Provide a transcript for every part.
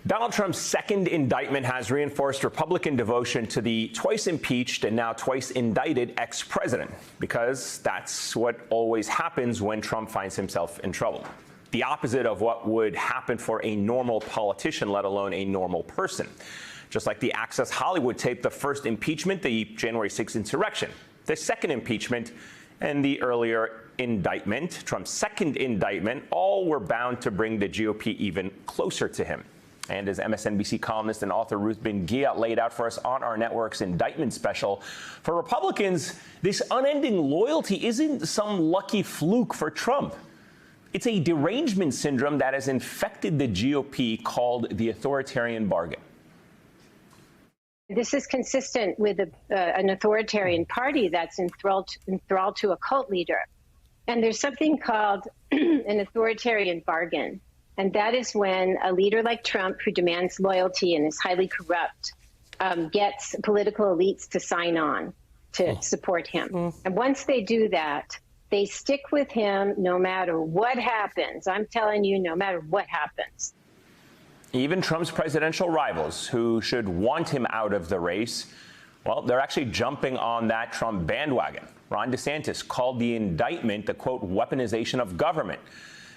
Donald Trump's second indictment has reinforced Republican devotion to the twice impeached and now twice indicted ex-president, because that's what always happens when Trump finds himself in trouble. The opposite of what would happen for a normal politician, let alone a normal person. Just like the Access Hollywood tape, the first impeachment, the January 6th insurrection, the second impeachment, and the earlier indictment, Trump's second indictment, all were bound to bring the GOP even closer to him. And as MSNBC columnist and author Ruth Ben-Ghiat laid out for us on our network's indictment special, for Republicans, this unending loyalty isn't some lucky fluke for Trump. It's a derangement syndrome that has infected the GOP called the authoritarian bargain. This is consistent with an authoritarian party that's enthralled to a cult leader. And there's something called an authoritarian bargain. And that is when a leader like Trump, who demands loyalty and is highly corrupt, gets political elites to sign on to support him. And once they do that, they stick with him no matter what happens. I'm telling you, no matter what happens. Even Trump's presidential rivals, who should want him out of the race, well, they're actually jumping on that Trump bandwagon. Ron DeSantis called the indictment the, quote, weaponization of government.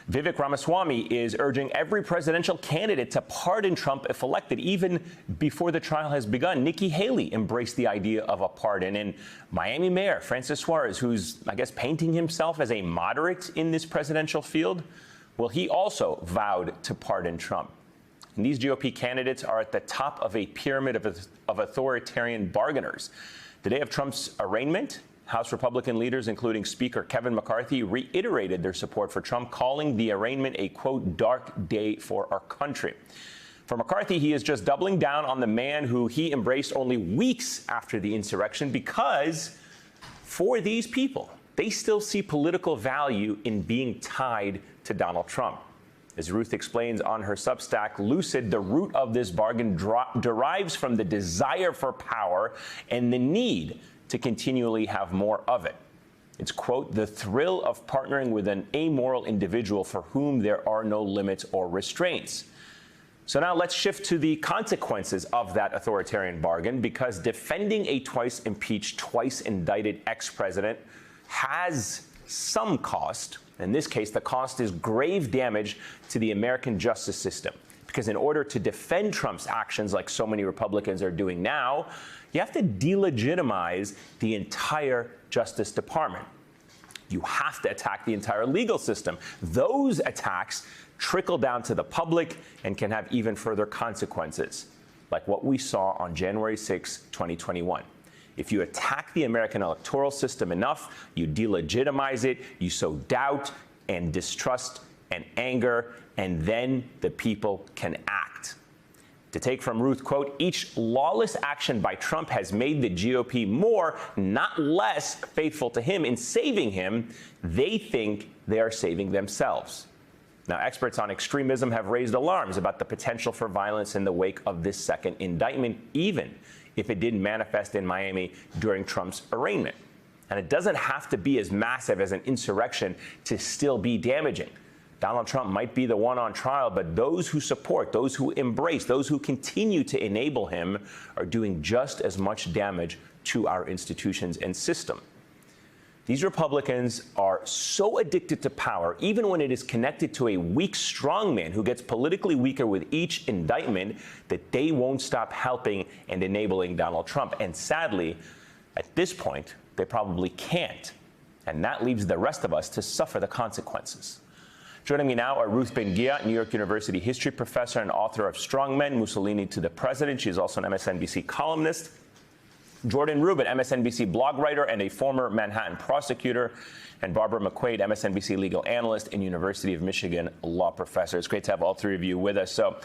Vivek Ramaswamy is urging every presidential candidate to pardon Trump if elected, even before the trial has begun. Nikki Haley embraced the idea of a pardon. And Miami Mayor Francis Suarez, who's, I guess, painting himself as a moderate in this presidential field, well, he also vowed to pardon Trump. And these GOP candidates are at the top of a pyramid of authoritarian bargainers. The day of Trump's arraignment, House Republican leaders, including Speaker Kevin McCarthy, reiterated their support for Trump, calling the arraignment a, quote, dark day for our country. For McCarthy, he is just doubling down on the man who he embraced only weeks after the insurrection, because for these people, they still see political value in being tied to Donald Trump. As Ruth explains on her Substack, Lucid, the root of this bargain derives from the desire for power and the need to continually have more of it. It's, quote, the thrill of partnering with an amoral individual for whom there are no limits or restraints. So now let's shift to the consequences of that authoritarian bargain, because defending a twice impeached, twice indicted ex-president has some cost. In this case, the cost is grave damage to the American justice system. Because in order to defend Trump's actions, like so many Republicans are doing now, you have to delegitimize the entire Justice Department. You have to attack the entire legal system. Those attacks trickle down to the public and can have even further consequences, like what we saw on January 6, 2021. If you attack the American electoral system enough, you delegitimize it, you sow doubt and distrust and anger, and then the people can act. To take from Ruth, quote, each lawless action by Trump has made the GOP more, not less, faithful to him in saving him. They think they are saving themselves. Now, experts on extremism have raised alarms about the potential for violence in the wake of this second indictment, even if it didn't manifest in Miami during Trump's arraignment. And it doesn't have to be as massive as an insurrection to still be damaging. Donald Trump might be the one on trial, but those who support, those who embrace, those who continue to enable him are doing just as much damage to our institutions and system. These Republicans are so addicted to power, even when it is connected to a weak strongman who gets politically weaker with each indictment, that they won't stop helping and enabling Donald Trump. And sadly, at this point, they probably can't. And that leaves the rest of us to suffer the consequences. Joining me now are Ruth Ben-Ghiat, New York University history professor and author of Strongmen, Mussolini to the President. She is also an MSNBC columnist. Jordan Rubin, MSNBC blog writer and a former Manhattan prosecutor. And Barbara McQuaid, MSNBC legal analyst and University of Michigan law professor. It's great to have all three of you with us. So,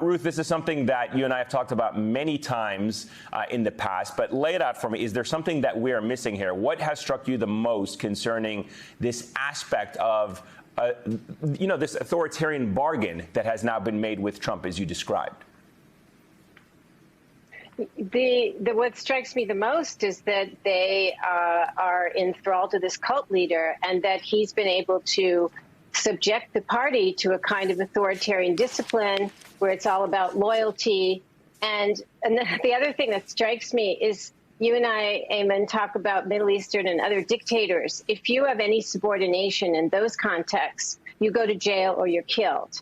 Ruth, this is something that you and I have talked about many times in the past, but lay it out for me. Is there something that we are missing here? What has struck you the most concerning this aspect of this authoritarian bargain that has now been made with Trump, as you described? What strikes me the most is that they are enthralled to this cult leader, and that he's been able to subject the party to a kind of authoritarian discipline where it's all about loyalty. And the other thing that strikes me is you and I, Eamon, talk about Middle Eastern and other dictators. If you have any subordination in those contexts, you go to jail or you're killed.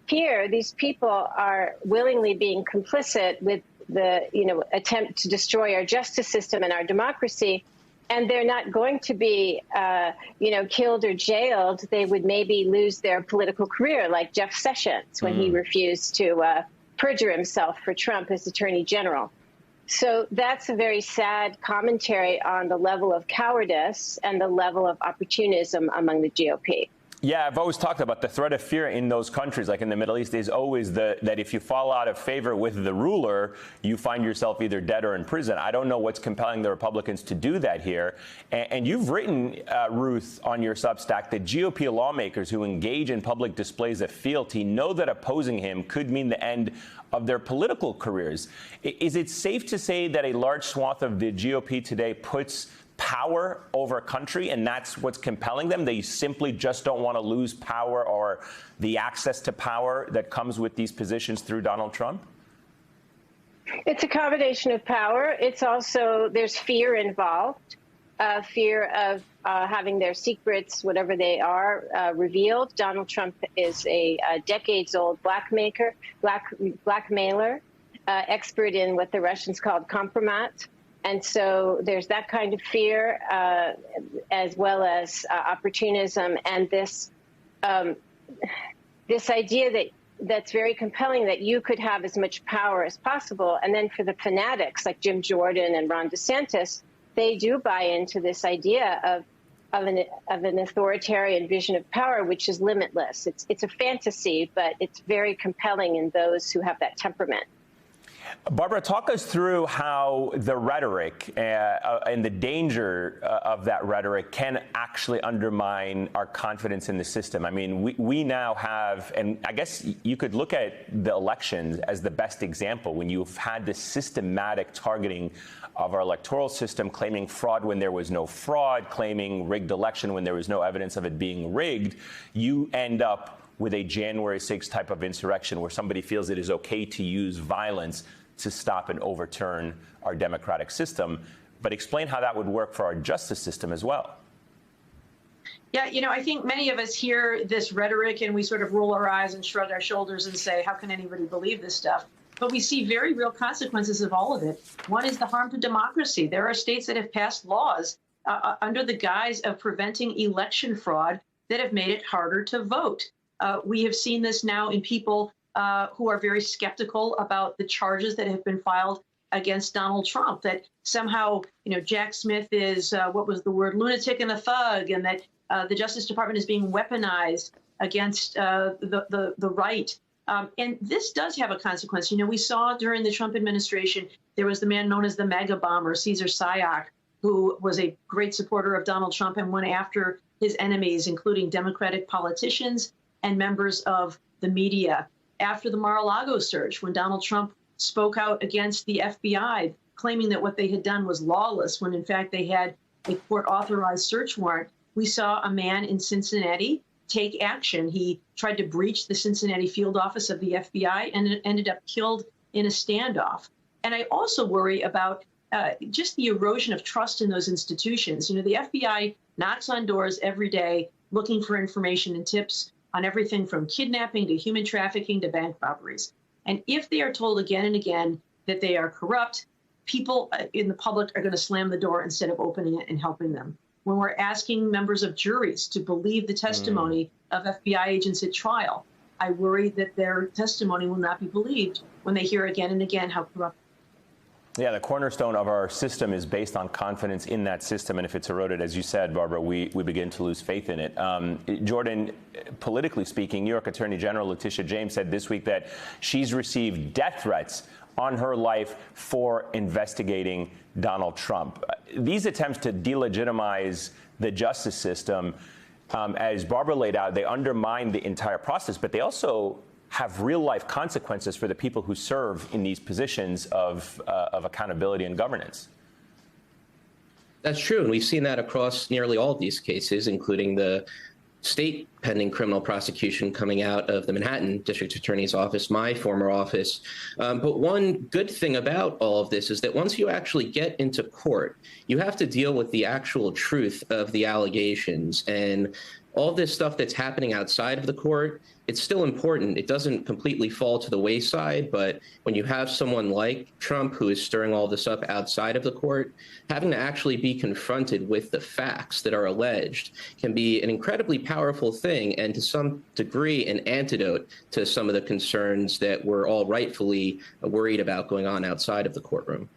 Here, these people are willingly being complicit with the attempt to destroy our justice system and our democracy. And they're not going to be, killed or jailed. They would maybe lose their political career, like Jeff Sessions when he refused to perjure himself for Trump as Attorney General. So that's a very sad commentary on the level of cowardice and the level of opportunism among the GOP. Yeah, I've always talked about the threat of fear in those countries, like in the Middle East, is always that if you fall out of favor with the ruler, you find yourself either dead or in prison. I don't know what's compelling the Republicans to do that here. And you've written, Ruth, on your Substack, that GOP lawmakers who engage in public displays of fealty know that opposing him could mean the end of their political careers. Is it safe to say that a large swath of the GOP today puts power over a country, and that's what's compelling them? They simply just don't want to lose power or the access to power that comes with these positions through Donald Trump? It's a combination of power. It's also, there's fear involved, fear of having their secrets, whatever they are, revealed. Donald Trump is a decades-old blackmailer, expert in what the Russians called kompromat. And so there's that kind of fear, as well as opportunism, and this idea that's very compelling, that you could have as much power as possible. And then for the fanatics like Jim Jordan and Ron DeSantis, they do buy into this idea of an authoritarian vision of power, which is limitless. It's a fantasy, but it's very compelling in those who have that temperament. Barbara, talk us through how the rhetoric and the danger of that rhetoric can actually undermine our confidence in the system. I mean, we now have, and I guess you could look at the elections as the best example, when you've had this systematic targeting of our electoral system, claiming fraud when there was no fraud, claiming rigged election when there was no evidence of it being rigged. You end up with a January 6th type of insurrection where somebody feels it is okay to use violence to stop and overturn our democratic system. But explain how that would work for our justice system as well. Yeah, I think many of us hear this rhetoric and we sort of roll our eyes and shrug our shoulders and say, how can anybody believe this stuff? But we see very real consequences of all of it. One is the harm to democracy. There are states that have passed laws under the guise of preventing election fraud that have made it harder to vote. We have seen this now in people who are very skeptical about the charges that have been filed against Donald Trump, that somehow, Jack Smith is, lunatic and a thug, and that the Justice Department is being weaponized against the right. And this does have a consequence. We saw during the Trump administration, there was the man known as the MAGA bomber, Cesar Sayoc, who was a great supporter of Donald Trump and went after his enemies, including Democratic politicians and members of the media. After the Mar-a-Lago search, when Donald Trump spoke out against the FBI, claiming that what they had done was lawless, when in fact they had a court-authorized search warrant, we saw a man in Cincinnati take action. He tried to breach the Cincinnati field office of the FBI and ended up killed in a standoff. And I also worry about just the erosion of trust in those institutions. The FBI knocks on doors every day looking for information and tips on everything from kidnapping to human trafficking to bank robberies. And if they are told again and again that they are corrupt, people in the public are going to slam the door instead of opening it and helping them. When we're asking members of juries to believe the testimony of FBI agents at trial, I worry that their testimony will not be believed when they hear again and again how corrupt. Yeah, the cornerstone of our system is based on confidence in that system. And if it's eroded, as you said, Barbara, we begin to lose faith in it. Jordan, politically speaking, New York Attorney General Letitia James said this week that she's received death threats on her life for investigating Donald Trump. These attempts to delegitimize the justice system, as Barbara laid out, they undermine the entire process, but they also have real-life consequences for the people who serve in these positions of accountability and governance. That's true, and we've seen that across nearly all of these cases, including the state pending criminal prosecution coming out of the Manhattan District Attorney's Office, my former office. But one good thing about all of this is that once you actually get into court, you have to deal with the actual truth of the allegations. And all this stuff that's happening outside of the court, it's still important. It doesn't completely fall to the wayside, but when you have someone like Trump who is stirring all this up outside of the court, having to actually be confronted with the facts that are alleged can be an incredibly powerful thing, and to some degree an antidote to some of the concerns that we're all rightfully worried about going on outside of the courtroom.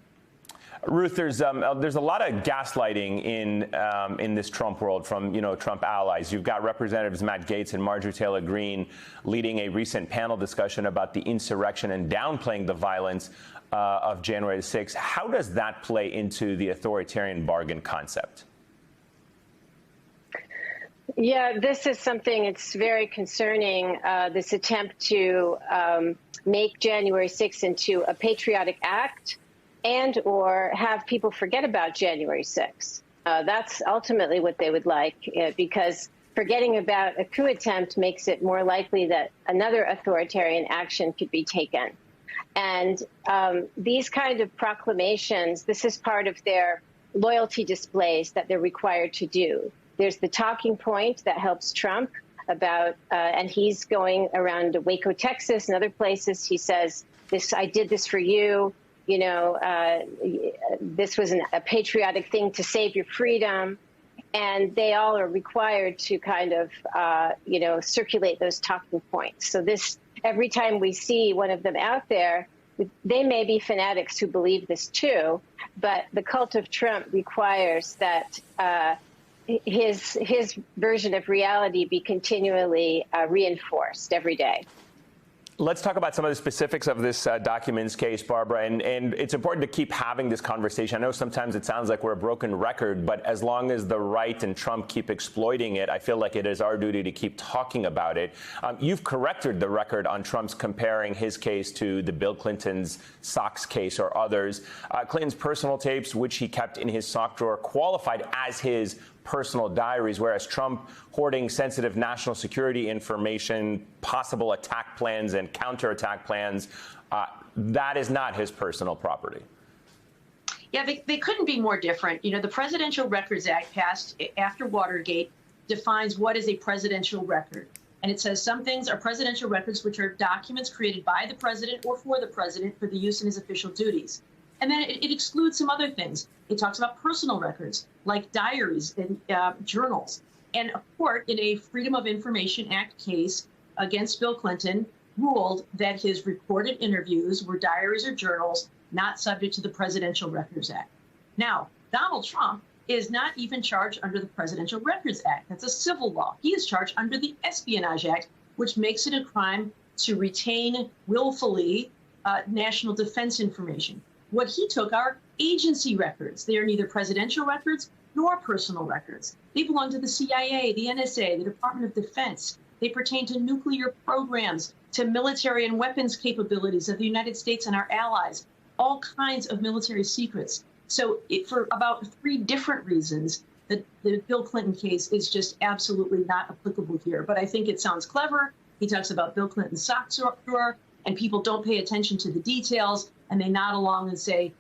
Ruth, there's a lot of gaslighting in this Trump world from Trump allies. You've got Representatives Matt Gaetz and Marjorie Taylor Greene leading a recent panel discussion about the insurrection and downplaying the violence of January 6th. How does that play into the authoritarian bargain concept? Yeah, this is something it's very concerning, this attempt to make January 6th into a patriotic act and or have people forget about January 6th. That's ultimately what they would like, because forgetting about a coup attempt makes it more likely that another authoritarian action could be taken. And these kind of proclamations, this is part of their loyalty displays that they're required to do. There's the talking point that helps Trump about, and he's going around Waco, Texas, and other places. He says, I did this for you. This was a patriotic thing to save your freedom. And they all are required to kind of, circulate those talking points. So every time we see one of them out there, they may be fanatics who believe this too, but the cult of Trump requires that his version of reality be continually reinforced every day. Let's talk about some of the specifics of this documents case, Barbara, and it's important to keep having this conversation. I know sometimes it sounds like we're a broken record, but as long as the right and Trump keep exploiting it, I feel like it is our duty to keep talking about it. You've corrected the record on Trump's comparing his case to the Bill Clinton's socks case or others. Clinton's personal tapes, which he kept in his sock drawer, qualified as his personal diaries, whereas Trump hoarding sensitive national security information, possible attack plans and counterattack plans, that is not his personal property. Yeah, they couldn't be more different. The Presidential Records Act passed after Watergate defines what is a presidential record. And it says some things are presidential records, which are documents created by the president or for the president for the use in his official duties. And then it excludes some other things. It talks about personal records, like diaries and journals. And a court in a Freedom of Information Act case against Bill Clinton ruled that his recorded interviews were diaries or journals not subject to the Presidential Records Act. Now, Donald Trump is not even charged under the Presidential Records Act. That's a civil law. He is charged under the Espionage Act, which makes it a crime to retain willfully national defense information. What he took are agency records. They are neither presidential records nor personal records. They belong to the CIA, the NSA, the Department of Defense. They pertain to nuclear programs, to military and weapons capabilities of the United States and our allies, all kinds of military secrets. So for about 3 different reasons, the Bill Clinton case is just absolutely not applicable here. But I think it sounds clever. He talks about Bill Clinton's sock drawer, and people don't pay attention to the details, and they nod along and say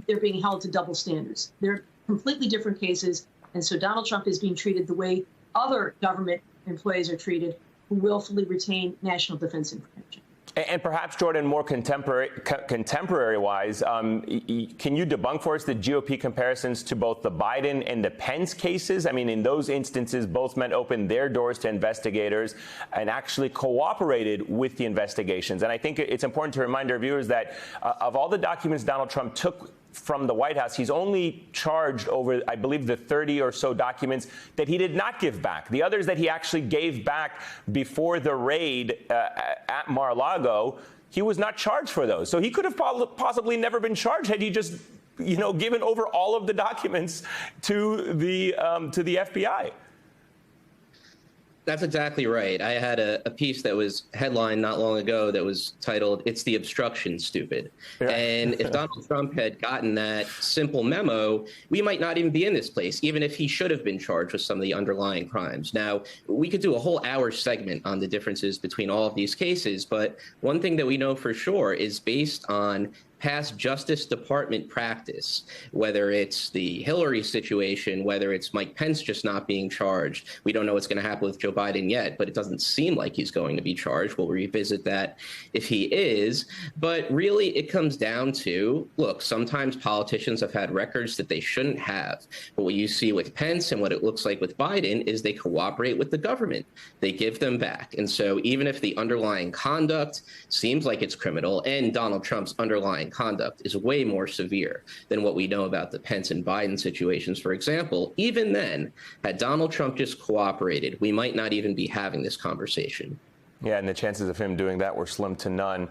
they're being held to double standards. They're completely different cases, and so Donald Trump is being treated the way other government employees are treated who willfully retain national defense information. And perhaps, Jordan, more contemporary-wise, can you debunk for us the GOP comparisons to both the Biden and the Pence cases? I mean, in those instances, both men opened their doors to investigators and actually cooperated with the investigations. And I think it's important to remind our viewers that of all the documents Donald Trump took from the White House, he's only charged over, I believe, the 30 or so documents that he did not give back. The others that he actually gave back before the raid at Mar-a-Lago, he was not charged for those. So he could have possibly never been charged had he just, given over all of the documents to the FBI. That's exactly right. I had a piece that was headlined not long ago that was titled, "It's the Obstruction, Stupid." Yeah. And if Donald Trump had gotten that simple memo, we might not even be in this place, even if he should have been charged with some of the underlying crimes. Now, we could do a whole hour segment on the differences between all of these cases, but one thing that we know for sure is based on past Justice Department practice, whether it's the Hillary situation, whether it's Mike Pence just not being charged. We don't know what's going to happen with Joe Biden yet, but it doesn't seem like he's going to be charged. We'll revisit that if he is. But really, it comes down to, look, sometimes politicians have had records that they shouldn't have. But what you see with Pence and what it looks like with Biden is they cooperate with the government. They give them back. And so even if the underlying conduct seems like it's criminal, and Donald Trump's underlying conduct is way more severe than what we know about the Pence and Biden situations, for example, even then, had Donald Trump just cooperated, we might not even be having this conversation. Yeah, and the chances of him doing that were slim to none.